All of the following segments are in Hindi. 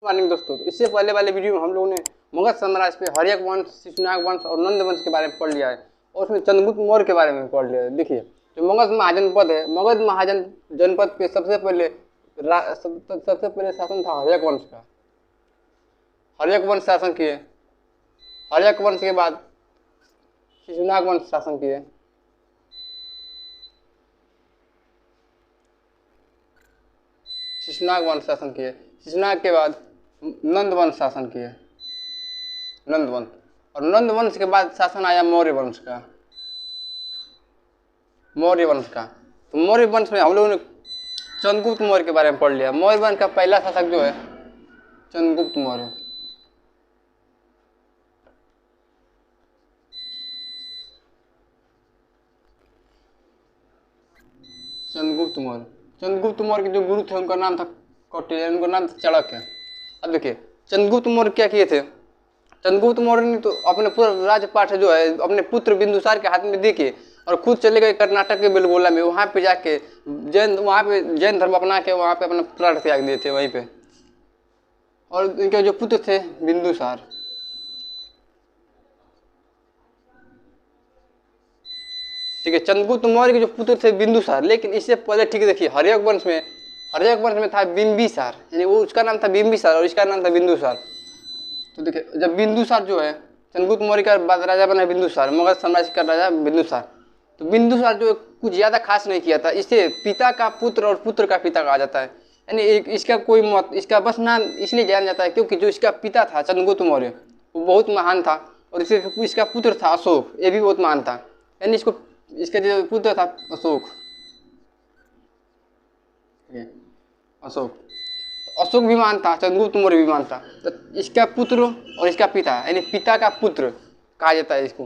मॉर्निंग दोस्तों, तो इससे पहले वाले वीडियो में हम लोगों ने मगध साम्राज्य पे हर्यक वंश, शिशुनाग वंश और नंद वंश के बारे में पढ़ लिया है और उसमें चंद्रगुप्त मौर्य के बारे में पढ़ लिया है। देखिए, जो मगध महाजनपद है, मगध महाजन जनपद पे सबसे पहले शासन था हर्यक वंश का। हर्यक वंश शासन किए। हर्यक वंश के बाद शिशुनाग वंश शासन किए। शिशुनाग वंश शासन किए। शिशुनाग के बाद नंद वंश शासन किए। नंद वंश, और नंद वंश के बाद शासन आया मौर्य वंश का। मौर्य वंश का, तो मौर्य वंश में हम लोगों ने चंद्रगुप्त मौर्य के बारे में पढ़ लिया। मौर्य वंश का पहला शासक जो है चंद्रगुप्त मौर्य। चंद्रगुप्त मौर्य, चंद्रगुप्त मौर्य के जो गुरु थे उनका नाम था कौटिल्य, उनका नाम था चाणक्य। अब देखिए, चंद्रगुप्त मौर्य क्या किए थे। चंद्रगुप्त मौर्य ने तो अपने पूरा राजपाठ जो है अपने पुत्र बिंदुसार के हाथ में दे के और खुद चले गए कर्नाटक के बेलगोला में। वहाँ पे जाके वहाँ पे जैन धर्म अपना के वहाँ पे अपना प्राण त्याग दिए थे वहीं पे। और इनके जो पुत्र थे बिंदुसार, ठीक है, चंद्रगुप्त मौर्य के जो पुत्र थे बिंदुसार। लेकिन इससे पहले ठीक है, देखिए हर्यक वंश में था बिंबिसार, यानी वो उसका नाम था बिंबिसार और इसका नाम था बिंदुसार। तो देखिए, जब बिंदुसार जो है चंद्रगुप्त मौर्य का बाद राजा बना बिंदुसार, मगध साम्राज्य का राजा बिंदुसार। तो बिंदुसार जो कुछ ज़्यादा खास नहीं किया था। इसे पिता का पुत्र और पुत्र का पिता कहा जाता है। यानी इसका कोई मत, इसका बस नाम इसलिए जाना जाता है क्योंकि जो इसका पिता था चंद्रगुप्त मौर्य वो बहुत महान था और इसका पुत्र था अशोक, ये भी बहुत महान था। यानी इसका जो पुत्र था अशोक भी महान था, चंद्रगुप्त मौर्य भी महान था। तो इसका पुत्र और इसका पिता, यानी पिता का पुत्र कहा जाता है इसको।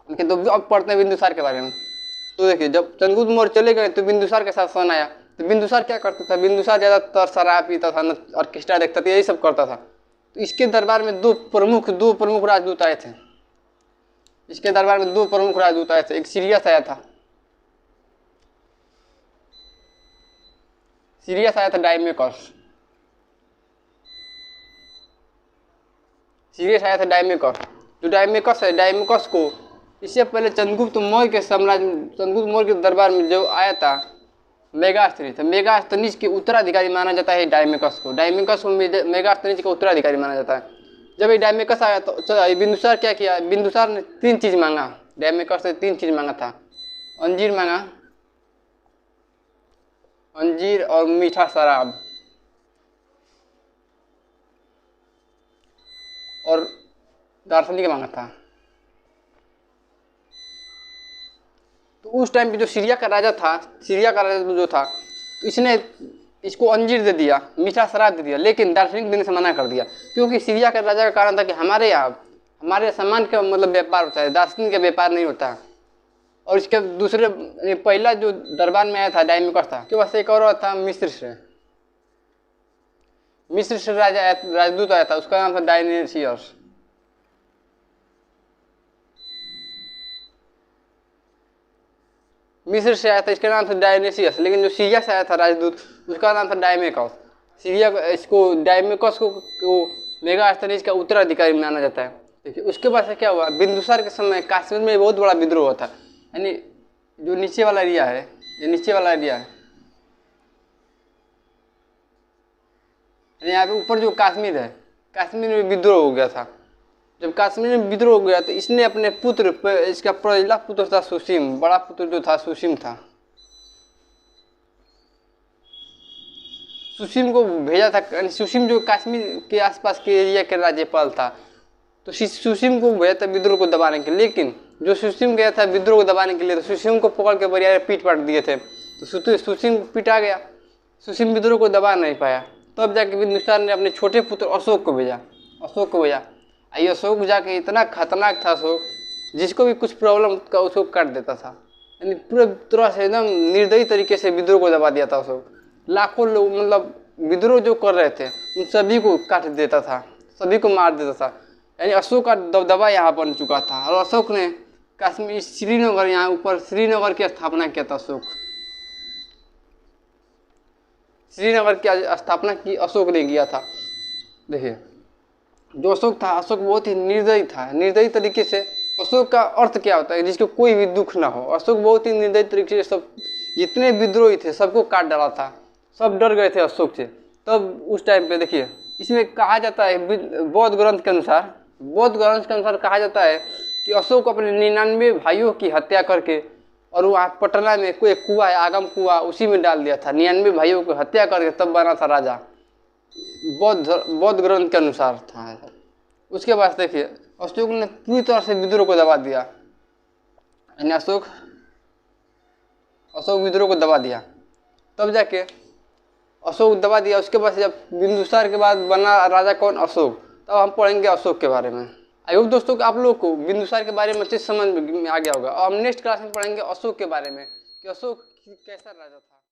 तो अब पढ़ते हैं बिंदुसार के बारे में। तो देखिए, जब चंद्रगुप्त मौर्य चले गए तो बिंदुसार के साथ शासन आया। तो बिंदुसार क्या करता था, बिंदुसार ज़्यादातर शराब पीता था, ऑर्केस्ट्रा देखता था, यही सब करता था। तो इसके दरबार में दो प्रमुख राजदूत आए थे। इसके दरबार में दो प्रमुख राजदूत आए थे। एक सीरियस आया था, डायमेकस। सीरियस आया था डायमेकस। जो डायमेकस है, डायमेकस को इससे पहले चंद्रगुप्त मौर्य के दरबार में जो आया था मेगास्थनीज था। मेगास्थनीज के उत्तराधिकारी माना जाता है डायमेकस को। मेगास्थनीज का उत्तराधिकारी माना जाता है। जब ये डायमेकस आया तो बिंदुसार क्या किया, बिंदुसार ने 3 चीज़ मांगा। डायमेकस से 3 चीज़ मांगा था। अंजीर मांगा, अंजीर और मीठा शराब, और दार्शनिक मांगा था। तो उस टाइम पे जो सीरिया का राजा जो था, तो इसने इसको अंजीर दे दिया, मीठा शराब दे दिया, लेकिन दार्शनिक देने से मना कर दिया। क्योंकि सीरिया का राजा का कारण था कि हमारे यहाँ हमारे सामान का मतलब व्यापार होता है, दार्शनिक का व्यापार नहीं होता। और इसके दूसरे पहला जो दरबार में आया था डायमेकस था, के पास एक और था मिस्र से राजदूत आया था, उसका नाम था डायनेसियस। मिस्र से आया था, इसका नाम था डायनेसियस। लेकिन जो सीरिया से आया था राजदूत, उसका नाम था डायमेकस। डायमेकस को मेगास्थनीज का उत्तराधिकारी माना जाता है। देखिए, उसके बाद से क्या हुआ, बिंदुसार के समय कश्मीर में बहुत बड़ा विद्रोह हुआ था। यानी जो नीचे वाला एरिया है, यहाँ पे ऊपर जो कश्मीर है, कश्मीर में विद्रोह हो गया था। जब कश्मीर में विद्रोह हो गया तो इसने अपने पुत्र, इसका पहला पुत्र था सुसीम, बड़ा पुत्र जो था सुसीम था। सुसीम को भेजा था, सुसीम जो कश्मीर के आसपास के एरिया के राज्यपाल था। तो सुसीम को भेजा था विद्रोह को दबाने के लिए। लेकिन जो सुसीम गया था विद्रोह को दबाने के लिए, तो सुसीम को पकड़ के बरियार पीट पाट दिए थे। तो सुसीम पिटा गया, सुसीम विद्रोह को दबा नहीं पाया। तब जाके बिंदुसार ने अपने छोटे पुत्र अशोक को भेजा। ये अशोक जाके इतना खतरनाक था अशोक, जिसको भी कुछ प्रॉब्लम का उसको काट देता था। यानी पूरे तरह से एकदम निर्दयी तरीके से विद्रोह को दबा दिया था अशोक। लाखों लोग मतलब विद्रोह जो कर रहे थे उन सभी को काट देता था, सभी को मार देता था। यानी अशोक का दबदबा यहाँ बन चुका था। और अशोक ने कश्मीर श्रीनगर, यहाँ ऊपर श्रीनगर की स्थापना किया था। श्रीनगर की स्थापना की अशोक ने किया था। देखिए, जो अशोक था, अशोक बहुत ही निर्दयी था। निर्दयी तरीके से, अशोक का अर्थ क्या होता है? जिसको कोई भी दुख ना हो। अशोक बहुत ही निर्दयी तरीके से सब जितने विद्रोही थे सबको काट डाला था। सब डर गए थे अशोक से। तब उस टाइम पे देखिए, इसमें कहा जाता है बौद्ध ग्रंथ के अनुसार, कहा जाता है कि अशोक अपने 99 भाइयों की हत्या करके, और वहाँ पटना में कोई कुआ है, आगम कुआ, उसी में डाल दिया था। 99 भाइयों को हत्या करके तब बना था राजा, बौद्ध ग्रंथ के अनुसार था। उसके बाद देखिए, अशोक ने पूरी तरह से विद्रोह को दबा दिया। यानी अशोक विद्रोह को दबा दिया, तब जाके अशोक दबा दिया। उसके बाद जब बिंदुसार के बाद बना राजा कौन? अशोक। तब हम पढ़ेंगे अशोक के बारे में। आई होप दोस्तों कि आप लोग को बिंदुसार के बारे में अच्छे समझ में आ गया होगा। और हम नेक्स्ट क्लास में पढ़ेंगे अशोक के बारे में कि अशोक कैसा राजा था।